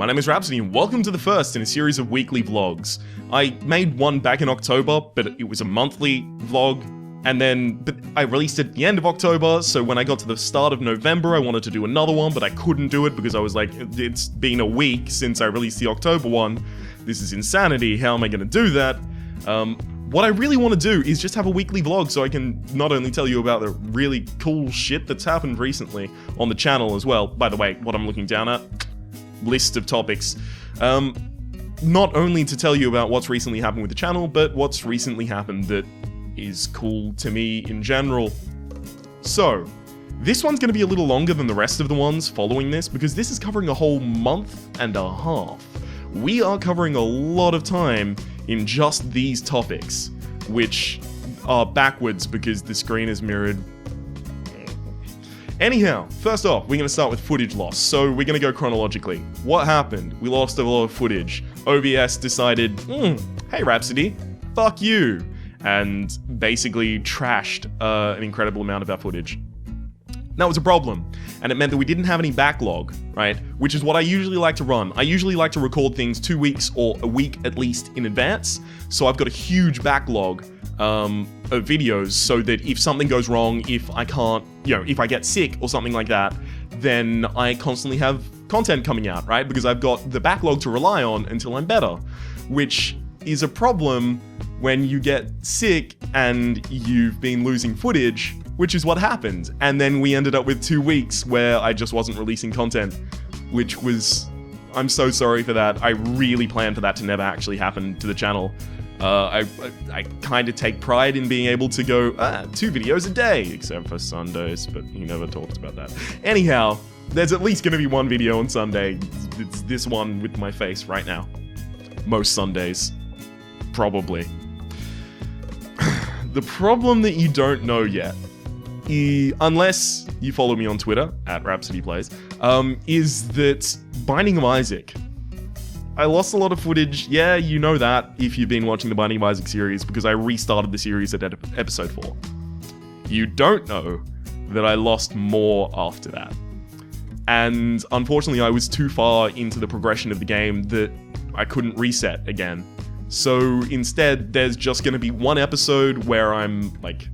my name is Rhapsody and welcome to the first in a series of weekly vlogs. I made one back in October, but it was a monthly vlog, but I released it at the end of October, so when I got to the start of November I wanted to do another one, but I couldn't do it because I was like, it's been a week since I released the October one. This is insanity, how am I gonna do that? What I really want to do is just have a weekly vlog so I can not only tell you about the really cool shit that's happened recently on the channel as well. By the way, what I'm looking down at, list of topics. Not only to tell you about what's recently happened with the channel, but what's recently happened that is cool to me in general. So, this one's going to be a little longer than the rest of the ones following this because this is covering a whole month and a half. We are covering a lot of time in just these topics, which are backwards because the screen is mirrored. Anyhow, first off, we're going to start with footage loss, so we're going to go chronologically. What happened? We lost a lot of footage. OBS decided, hey Rhapsody, fuck you, and basically trashed an incredible amount of our footage. That was a problem, and it meant that we didn't have any backlog, right? Which is what I usually like to run. I usually like to record things 2 weeks or a week at least in advance, so I've got a huge backlog of videos so that if something goes wrong, if I can't, if I get sick or something like that, then I constantly have content coming out, right? Because I've got the backlog to rely on until I'm better, which is a problem when you get sick and you've been losing footage, which is what happened. And then we ended up with 2 weeks where I just wasn't releasing content, which was, I'm so sorry for that. I really planned for that to never actually happen to the channel. I kind of take pride in being able to go, 2 videos a day, except for Sundays, but he never talks about that. Anyhow, there's at least going to be 1 video on Sunday. It's this one with my face right now. Most Sundays. Probably. The problem that you don't know yet, unless you follow me on Twitter, @RhapsodyPlays, is that Binding of Isaac. I lost a lot of footage, yeah, you know that, if you've been watching the Binding of Isaac series, because I restarted the series at episode 4. You don't know that I lost more after that. And unfortunately, I was too far into the progression of the game that I couldn't reset again. So instead, there's just going to be 1 episode where I'm like,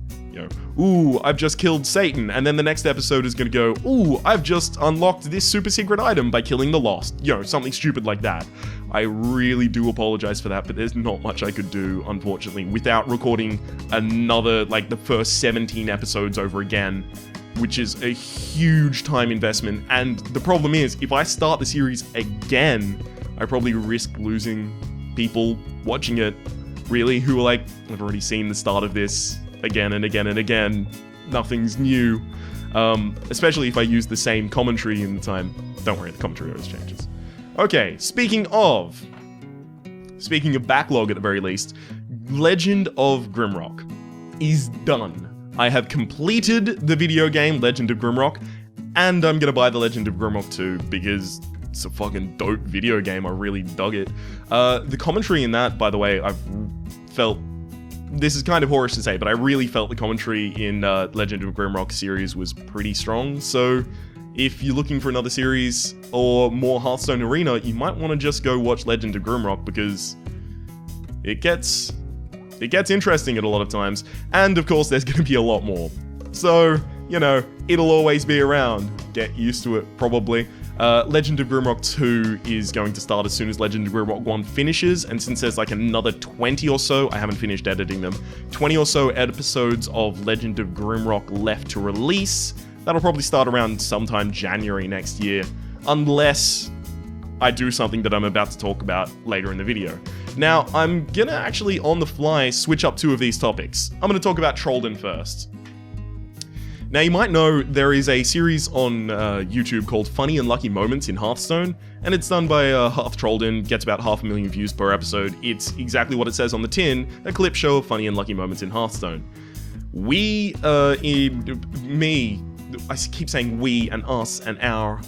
ooh, I've just killed Satan, and then the next episode is going to go, ooh, I've just unlocked this super secret item by killing the Lost, something stupid like that. I really do apologize for that, but there's not much I could do, unfortunately, without recording another, the first 17 episodes over again, which is a huge time investment, and the problem is, if I start the series again, I probably risk losing people watching it, really, who are like, I've already seen the start of this again and again and again, nothing's new, especially if I use the same commentary in the time. Don't worry, the commentary always changes. Okay, speaking of backlog at the very least, Legend of Grimrock is done. I have completed the video game Legend of Grimrock, and I'm gonna buy the Legend of Grimrock 2 because it's a fucking dope video game, I really dug it. The commentary in that, by the way, I've felt, this is kind of whorish to say, but I really felt the commentary in Legend of Grimrock series was pretty strong, so if you're looking for another series or more Hearthstone Arena, you might want to just go watch Legend of Grimrock because it gets interesting at a lot of times, and of course there's going to be a lot more. So, it'll always be around. Get used to it, probably. Legend of Grimrock 2 is going to start as soon as Legend of Grimrock 1 finishes, and since there's another 20 or so, I haven't finished editing them, 20 or so episodes of Legend of Grimrock left to release. That'll probably start around sometime January next year, unless I do something that I'm about to talk about later in the video. Now, I'm gonna actually, on the fly, switch up 2 of these topics. I'm gonna talk about Trollden first. Now, you might know there is a series on YouTube called Funny and Lucky Moments in Hearthstone, and it's done by Hearth Trollden, gets about 500,000 views per episode. It's exactly what it says on the tin, a clip show of funny and lucky moments in Hearthstone. I keep saying we and us and our.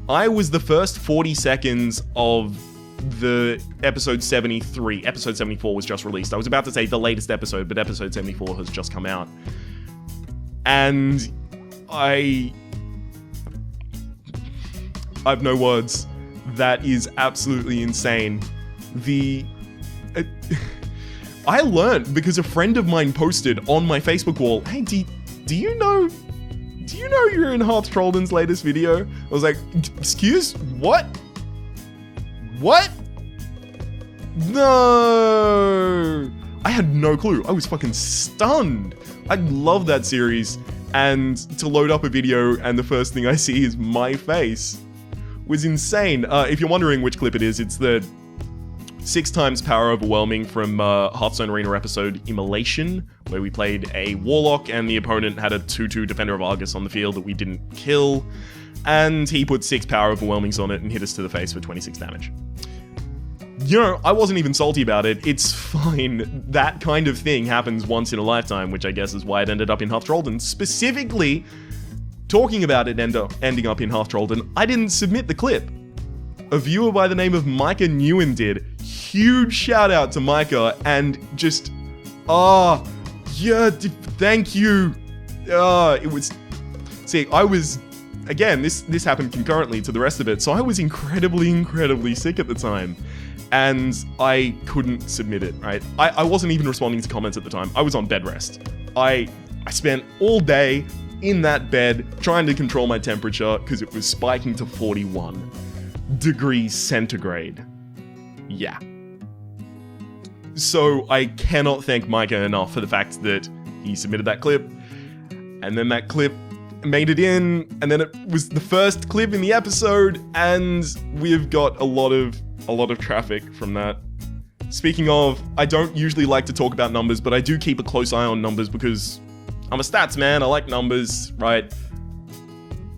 I was the first 40 seconds of the episode 73. Episode 74 was just released. I was about to say the latest episode, but episode 74 has just come out. And I've no words. that is absolutely insane. I learned because a friend of mine posted on my Facebook wall, hey, do you know you're in Hearth Trollden's latest video? I was like, excuse, what? What? No! I had no clue. I was fucking stunned. I love that series, and to load up a video and the first thing I see is my face was insane. If you're wondering which clip it is, it's the 6 times power overwhelming from Hearthstone Arena episode Immolation, where we played a Warlock and the opponent had a 2/2 Defender of Argus on the field that we didn't kill, and he put 6 power overwhelmings on it and hit us to the face for 26 damage. You know, I wasn't even salty about it. It's fine. That kind of thing happens once in a lifetime, which I guess is why it ended up in Hearth Trollden. Specifically, talking about it ending up in Hearth Trollden, I didn't submit the clip. A viewer by the name of Micah Newen did. Huge shout out to Micah, and just, thank you. It was, see, I was, again, this happened concurrently to the rest of it, so I was incredibly sick at the time. And I couldn't submit it, right? I wasn't even responding to comments at the time. I was on bed rest. I spent all day in that bed trying to control my temperature because it was spiking to 41 degrees centigrade. Yeah. So I cannot thank Micah enough for the fact that he submitted that clip, and then that clip made it in, and then it was the first clip in the episode, and we've got a lot of traffic from that. Speaking of, I don't usually like to talk about numbers, but I do keep a close eye on numbers because I'm a stats man. I like numbers, right?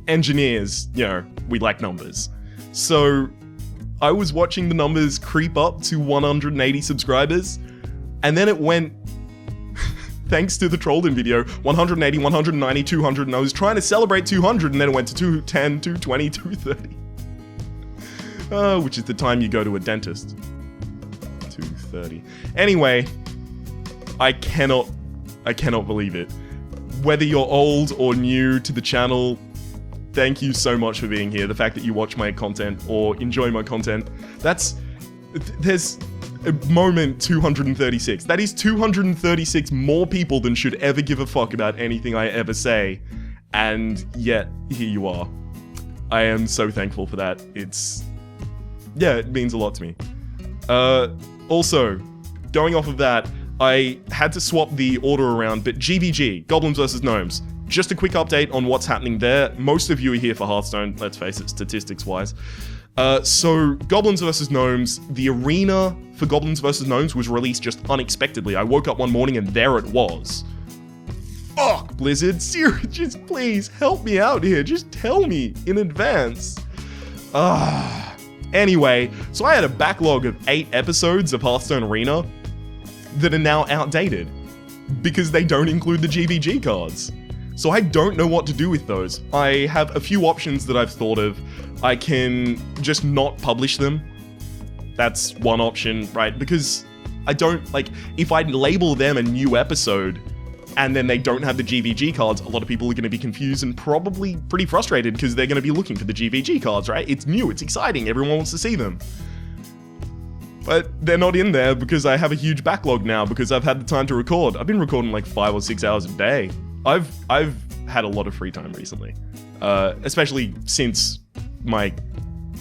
Engineers, you know, we like numbers. So I was watching the numbers creep up to 180 subscribers, and then it went, thanks to the Trollden video, 180, 190, 200, and I was trying to celebrate 200, and then it went to 210, 220, 230. Which is the time you go to a dentist. 2:30. Anyway, I cannot believe it. Whether you're old or new to the channel, thank you so much for being here. The fact that you watch my content or enjoy my content, there's a moment 236. That is 236 more people than should ever give a fuck about anything I ever say. And yet, here you are. I am so thankful for that. Yeah, it means a lot to me. Also, going off of that, I had to swap the order around, but GVG, Goblins vs. Gnomes, just a quick update on what's happening there. Most of you are here for Hearthstone, let's face it, statistics-wise. So, Goblins vs. Gnomes, the arena for Goblins vs. Gnomes was released just unexpectedly. I woke up one morning and there it was. Fuck, Blizzard, seriously, just please help me out here. Just tell me in advance. Anyway, so I had a backlog of 8 episodes of Hearthstone Arena that are now outdated because they don't include the GVG cards. So I don't know what to do with those. I have a few options that I've thought of. I can just not publish them. That's one option, right? Because I don't, if I label them a new episode and then they don't have the GVG cards, a lot of people are going to be confused and probably pretty frustrated because they're going to be looking for the GVG cards, right? It's new, it's exciting, everyone wants to see them. But they're not in there because I have a huge backlog now because I've had the time to record. I've been recording 5 or 6 hours a day. I've had a lot of free time recently, especially since my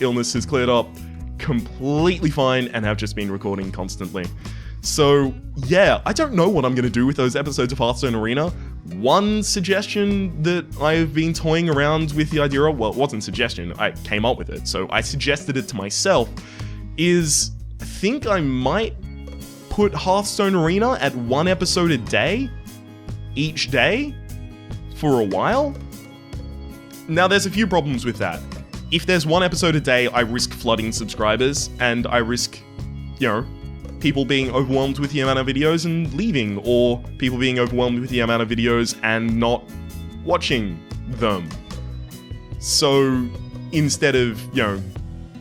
illness has cleared up completely fine and have just been recording constantly. So yeah, I don't know what I'm going to do with those episodes of Hearthstone Arena. One suggestion that I've been toying around with the idea of, well, it wasn't a suggestion, I came up with it, so I suggested it to myself, is I think I might put Hearthstone Arena at 1 episode a day, each day, for a while. Now there's a few problems with that. If there's 1 episode a day, I risk flooding subscribers, and I risk, people being overwhelmed with the amount of videos and leaving, or people being overwhelmed with the amount of videos and not watching them. So instead of,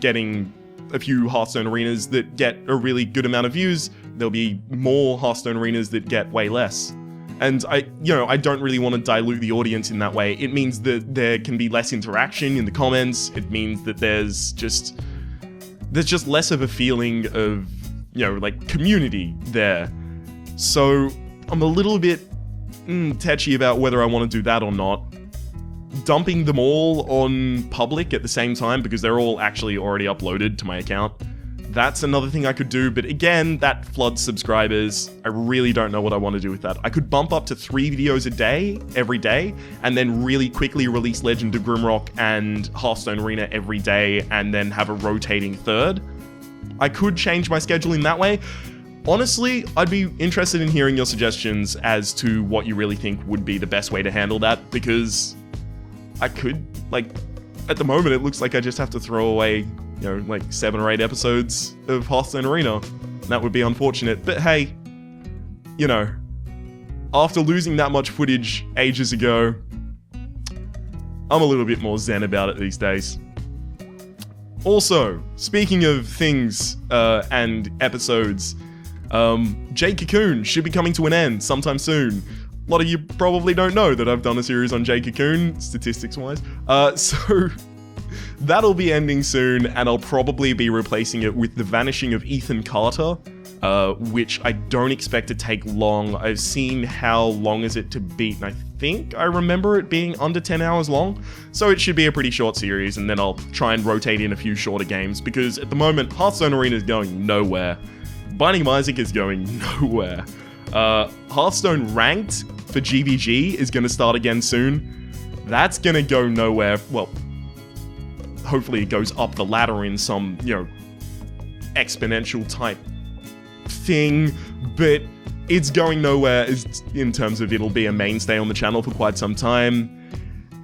getting a few Hearthstone arenas that get a really good amount of views, there'll be more Hearthstone arenas that get way less. And I don't really want to dilute the audience in that way. It means that there can be less interaction in the comments. It means that there's just there's just less of a feeling of, you know, like, community there. So I'm a little bit tetchy about whether I want to do that or not. Dumping them all on public at the same time, because they're all actually already uploaded to my account. That's another thing I could do, but again, that floods subscribers. I really don't know what I want to do with that. I could bump up to 3 videos a day, every day, and then really quickly release Legend of Grimrock and Hearthstone Arena every day, and then have a rotating third. I could change my schedule in that way. Honestly, I'd be interested in hearing your suggestions as to what you really think would be the best way to handle that, because I could, like, at the moment it looks like I just have to throw away, you know, like 7 or 8 episodes of Hearthstone Arena. That would be unfortunate, but hey, you know, after losing that much footage ages ago, I'm a little bit more zen about it these days. Also, speaking of things and episodes, Jade Cocoon should be coming to an end sometime soon. A lot of you probably don't know that I've done a series on Jade Cocoon, statistics-wise. So that'll be ending soon, and I'll probably be replacing it with The Vanishing of Ethan Carter, which I don't expect to take long. I've seen how long is it to beat, and I think I remember it being under 10 hours long, so it should be a pretty short series, and then I'll try and rotate in a few shorter games, because at the moment, Hearthstone Arena is going nowhere. Binding of Isaac is going nowhere. Hearthstone Ranked for GVG is going to start again soon. That's going to go nowhere. Well, hopefully it goes up the ladder in some, you know, exponential type thing, but it's going nowhere in terms of it'll be a mainstay on the channel for quite some time.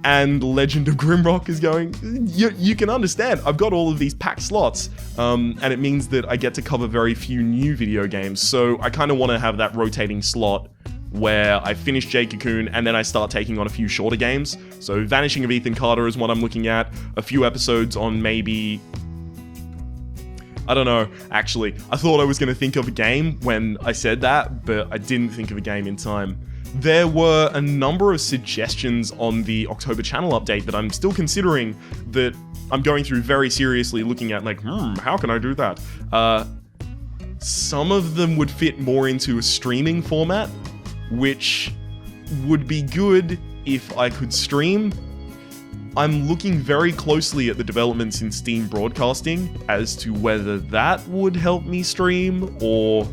And Legend of Grimrock is going, you can understand, I've got all of these packed slots, and it means that I get to cover very few new video games, so I kind of want to have that rotating slot where I finish Jade Cocoon and then I start taking on a few shorter games. So Vanishing of Ethan Carter is what I'm looking at, a few episodes on maybe, I don't know, actually, I thought I was going to think of a game when I said that, but I didn't think of a game in time. There were a number of suggestions on the October channel update that I'm still considering, that I'm going through very seriously, looking at like, how can I do that? Some of them would fit more into a streaming format, which would be good if I could stream. I'm looking very closely at the developments in Steam Broadcasting as to whether that would help me stream, or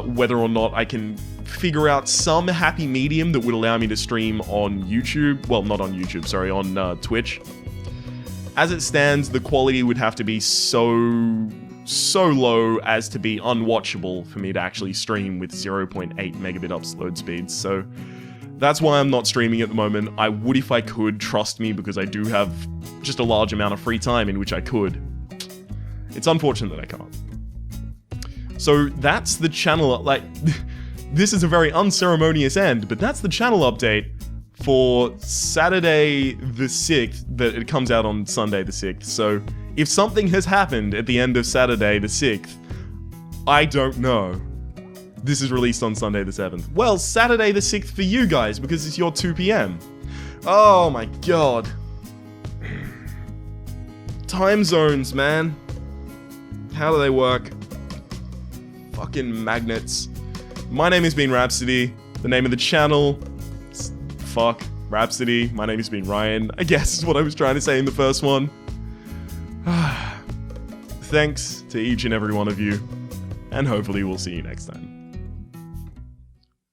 whether or not I can figure out some happy medium that would allow me to stream on YouTube. Well, not on YouTube, sorry, on Twitch. As it stands, the quality would have to be so low as to be unwatchable for me to actually stream with 0.8 megabit upload speeds. So that's why I'm not streaming at the moment. I would if I could, trust me, because I do have just a large amount of free time in which I could. It's unfortunate that I can't. So that's the channel, like, this is a very unceremonious end, but that's the channel update for Saturday the 6th, that it comes out on Sunday the 6th. So if something has happened at the end of Saturday the 6th, I don't know. This is released on Sunday the 7th. Well, Saturday the 6th for you guys, because it's your 2 p.m. Oh my god. Time zones, man. How do they work? Fucking magnets. My name has been Rhapsody. The name of the channel, fuck, Rhapsody. My name has been Ryan, I guess is what I was trying to say in the first one. Thanks to each and every one of you, and hopefully we'll see you next time.